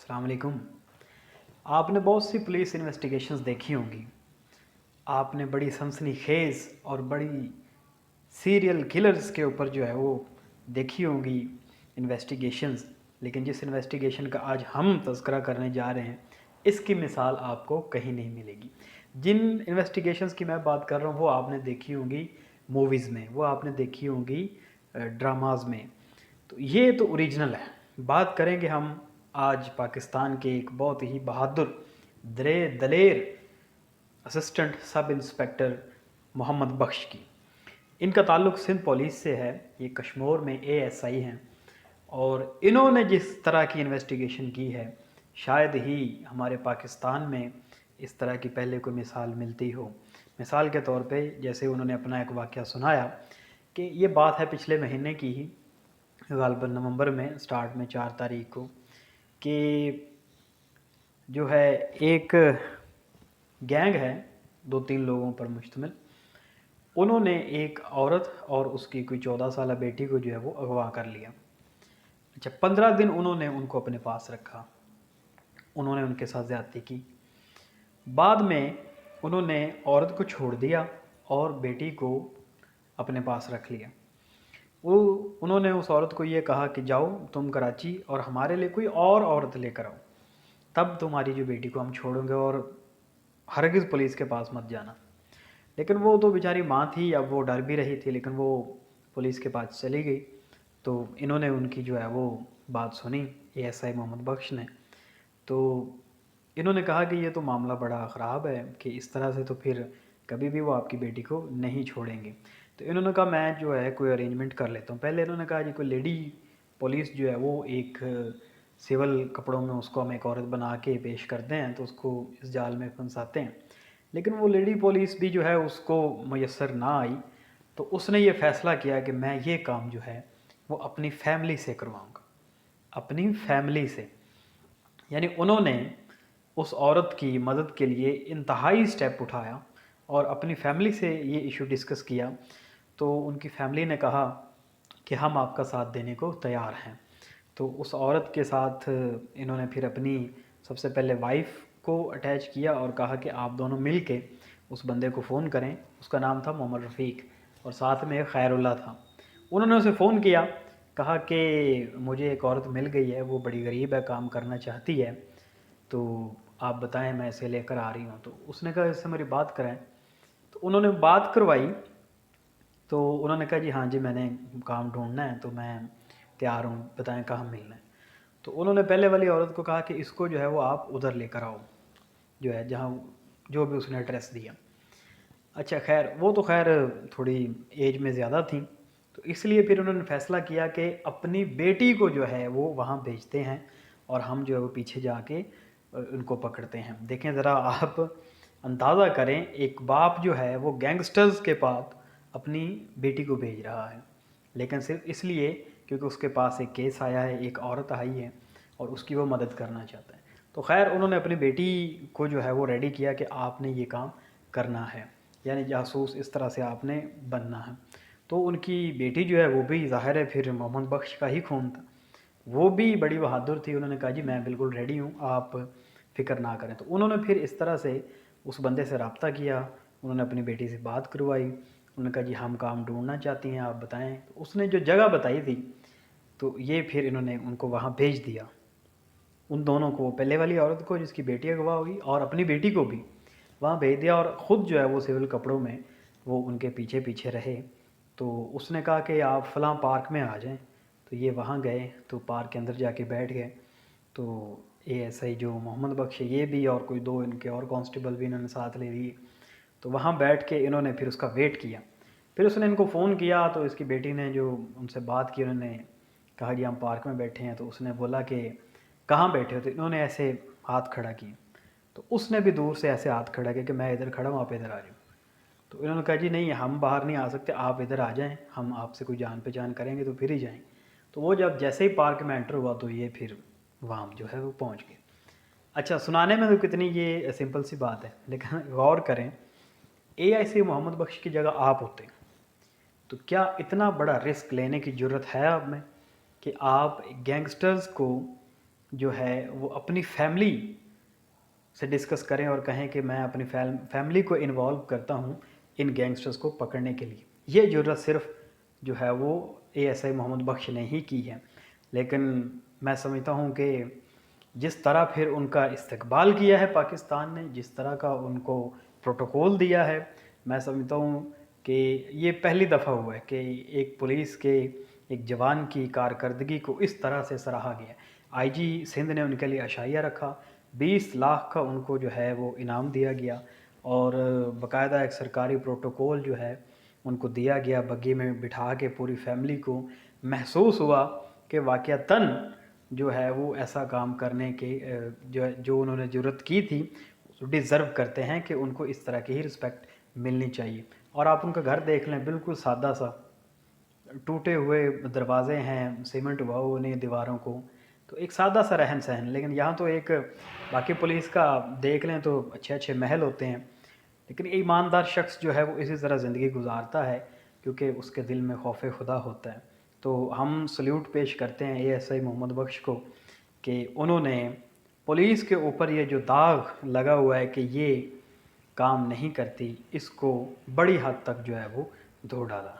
अस्सलाम वालेकुम। आपने बहुत सी पुलिस इन्वेस्टिगेशंस देखी होंगी। आपने बड़ी सनसनीखेज़ और बड़ी सीरियल किलर्स के ऊपर जो है वो देखी होंगी इन्वेस्टिगेशंस। लेकिन जिस इन्वेस्टिगेशन का आज हम तज़किरा करने जा रहे हैं, इसकी मिसाल आपको कहीं नहीं मिलेगी। जिन इन्वेस्टिगेशंस की मैं बात कर रहा हूँ वो आपने देखी होंगी मूवीज़ में, वो आपने देखी होंगी ड्रामाज़ में। तो ये तो ओरिजिनल है। बात करेंगे हम आज पाकिस्तान के एक बहुत ही बहादुर दलेर असिस्टेंट सब इंस्पेक्टर मोहम्मद बख्श की। इनका ताल्लुक़ सिंध पुलिस से है। ये कश्मीर में एएसआई हैं और इन्होंने जिस तरह की इन्वेस्टिगेशन की है, शायद ही हमारे पाकिस्तान में इस तरह की पहले कोई मिसाल मिलती हो। मिसाल के तौर पे जैसे उन्होंने अपना एक वाक़या सुनाया कि ये बात है पिछले महीने की ही, ग़ालिबन नवंबर में स्टार्ट में 4 तारीख को, कि जो है एक गैंग है 2-3 लोगों पर मुश्तमिल। उन्होंने एक औरत और उसकी कोई 14 साल बेटी को जो है वो अगवा कर लिया। अच्छा, 15 दिन उन्होंने उनको अपने पास रखा, उन्होंने उनके साथ ज़्यादती की। बाद में उन्होंने औरत को छोड़ दिया और बेटी को अपने पास रख लिया। उन्होंने उस औरत को ये कहा कि जाओ तुम कराची और हमारे लिए कोई और औरत लेकर आओ, तब तुम्हारी जो बेटी को हम छोड़ेंगे और हरगिज़ पुलिस के पास मत जाना। लेकिन वो तो बेचारी माँ थी, अब वो डर भी रही थी, लेकिन वो पुलिस के पास चली गई। तो इन्होंने उनकी जो है वो बात सुनी एएसआई मोहम्मद बख्श ने। तो इन्होंने कहा कि ये तो मामला बड़ा ख़राब है कि इस तरह से तो फिर कभी भी वो आपकी बेटी को नहीं छोड़ेंगे। तो इन्होंने कहा मैं जो है कोई अरेंजमेंट कर लेता हूँ। पहले इन्होंने कहा जी कोई लेडी पुलिस जो है वो एक सिविल कपड़ों में उसको हम एक औरत बना के पेश करते हैं, तो उसको इस जाल में फंसाते हैं। लेकिन वो लेडी पुलिस भी जो है उसको मैसर ना आई। तो उसने ये फ़ैसला किया कि मैं ये काम जो है वो अपनी फैमिली से करवाऊँगा, अपनी फैमिली से। यानी उन्होंने उस औरत की मदद के लिए इंतहाई स्टेप उठाया और अपनी फैमिली से ये इशू डिस्कस किया। तो उनकी फैमिली ने कहा कि हम आपका साथ देने को तैयार हैं। तो उस औरत के साथ इन्होंने फिर अपनी सबसे पहले वाइफ को अटैच किया और कहा कि आप दोनों मिल के उस बंदे को फ़ोन करें। उसका नाम था मोहम्मद रफ़ीक और साथ में खैरुल्ला था। उन्होंने उसे फ़ोन किया, कहा कि मुझे एक औरत मिल गई है, वो बड़ी गरीब है, काम करना चाहती है, तो आप बताएं, मैं इसे लेकर आ रही हूँ। तो उसने कहा इससे मेरी बात कराएं। तो उन्होंने बात करवाई। तो उन्होंने कहा जी हाँ जी, मैंने काम ढूंढना है, तो मैं तैयार हूँ, बताएं कहाँ मिलना है। तो उन्होंने पहले वाली औरत को कहा कि इसको जो है वो आप उधर लेकर आओ, जो है जहाँ जो भी उसने एड्रेस दिया। अच्छा खैर, वो तो खैर थोड़ी एज में ज़्यादा थी, तो इसलिए फिर उन्होंने फ़ैसला किया कि अपनी बेटी को जो है वो वहाँ भेजते हैं और हम जो है वो पीछे जाके उनको पकड़ते हैं। देखें ज़रा आप अंदाज़ा करें, एक बाप जो है वो गैंगस्टर्स के पास अपनी बेटी को भेज रहा है, लेकिन सिर्फ इसलिए क्योंकि उसके पास एक केस आया है, एक औरत आई है और उसकी वो मदद करना चाहता है। तो खैर उन्होंने अपनी बेटी को जो है वो रेडी किया कि आपने ये काम करना है, यानी जासूस इस तरह से आपने बनना है। तो उनकी बेटी जो है वो भी ज़ाहिर है फिर मोहम्मद बख्श का ही खून था, वो भी बड़ी बहादुर थी। उन्होंने कहा जी मैं बिल्कुल रेडी हूँ, आप फ़िक्र ना करें। तो उन्होंने फिर इस तरह से उस बंदे से रब्ता किया, उन्होंने अपनी बेटी से बात करवाई। उन्होंने कहा जी हम काम ढूंढना चाहती हैं, आप बताएं। तो उसने जो जगह बताई थी, तो ये फिर इन्होंने उनको वहाँ भेज दिया, उन दोनों को, पहले वाली औरत को जिसकी बेटी अगवा हुई और अपनी बेटी को भी वहाँ भेज दिया और ख़ुद जो है वो सिविल कपड़ों में वो उनके पीछे पीछे रहे। तो उसने कहा कि आप फ़लाँ पार्क में आ जाएं। तो ये वहाँ गए, तो पार्क के अंदर जाके बैठ गए। तो एएसआई जो मोहम्मद बख्श ये भी और कोई 2 इनके और कांस्टेबल भी इन्होंने साथ ले लिए। तो वहाँ बैठ के इन्होंने फिर उसका वेट किया। फिर उसने इनको फ़ोन किया, तो इसकी बेटी ने जो उनसे बात की, उन्होंने कहा कि हम पार्क में बैठे हैं। तो उसने बोला कि कहाँ बैठे हो? तो इन्होंने ऐसे हाथ खड़ा किया। तो उसने भी दूर से ऐसे हाथ खड़ा किया कि मैं इधर खड़ा हूँ, आप इधर आ जाओ। तो इन्होंने कहा जी नहीं, हम बाहर नहीं आ सकते, आप इधर आ जाएं, हम आपसे कोई जान पहचान करेंगे तो फिर ही जाएं। तो वो जब जैसे ही पार्क में एंटर हुआ तो ये फिर वहाँ जो है वो पहुँच गए। अच्छा, सुनाने में तो कितनी ये सिंपल सी बात है, लेकिन गौर करें, एआईसी मोहम्मद बख्श की जगह आप होते तो क्या इतना बड़ा रिस्क लेने की ज़रूरत है आप में कि आप गैंगस्टर्स को جو ہے وہ اپنی فیملی سے ڈسکس کریں اور کہیں کہ میں اپنی فیملی کو انوالو کرتا ہوں ان گینگسٹرز کو پکڑنے کے لیے. یہ جرات صرف جو ہے وہ A S I Muhammad Bakhsh نے ہی کی ہے. لیکن میں سمجھتا ہوں کہ جس طرح پھر ان کا استقبال کیا ہے پاکستان نے، جس طرح کا ان کو پروٹوکول دیا ہے، میں سمجھتا ہوں کہ یہ پہلی دفعہ ہوا ہے کہ ایک پولیس کے ایک جوان کی کارکردگی کو اس طرح سے سراہا گیا. آئی جی سندھ نے ان کے لیے عشائیہ رکھا، 20 لاکھ کا ان کو جو ہے وہ انعام دیا گیا، اور باقاعدہ ایک سرکاری پروٹوکول جو ہے ان کو دیا گیا، بگی میں بٹھا کے پوری فیملی کو محسوس ہوا کہ واقعتاً جو ہے وہ ایسا کام کرنے کے جو انہوں نے جرت کی تھی ڈیزرو کرتے ہیں کہ ان کو اس طرح کی ہی رسپیکٹ ملنی چاہیے. اور آپ ان کا گھر دیکھ لیں، بالکل سادہ سا، ٹوٹے ہوئے دروازے ہیں، سیمنٹ ہوا وہ نہیں دیواروں کو، تو ایک سادہ سا رہن سہن. لیکن یہاں تو ایک باقی پولیس کا دیکھ لیں تو اچھے اچھے محل ہوتے ہیں، لیکن ایماندار شخص جو ہے وہ اسی طرح زندگی گزارتا ہے کیونکہ اس کے دل میں خوف خدا ہوتا ہے. تو ہم سلیوٹ پیش کرتے ہیں A S I Muhammad Bakhsh کو کہ انہوں نے پولیس کے اوپر یہ جو داغ لگا ہوا ہے کہ یہ کام نہیں کرتی، اس کو بڑی حد تک جو ہے وہ دھو ڈالا.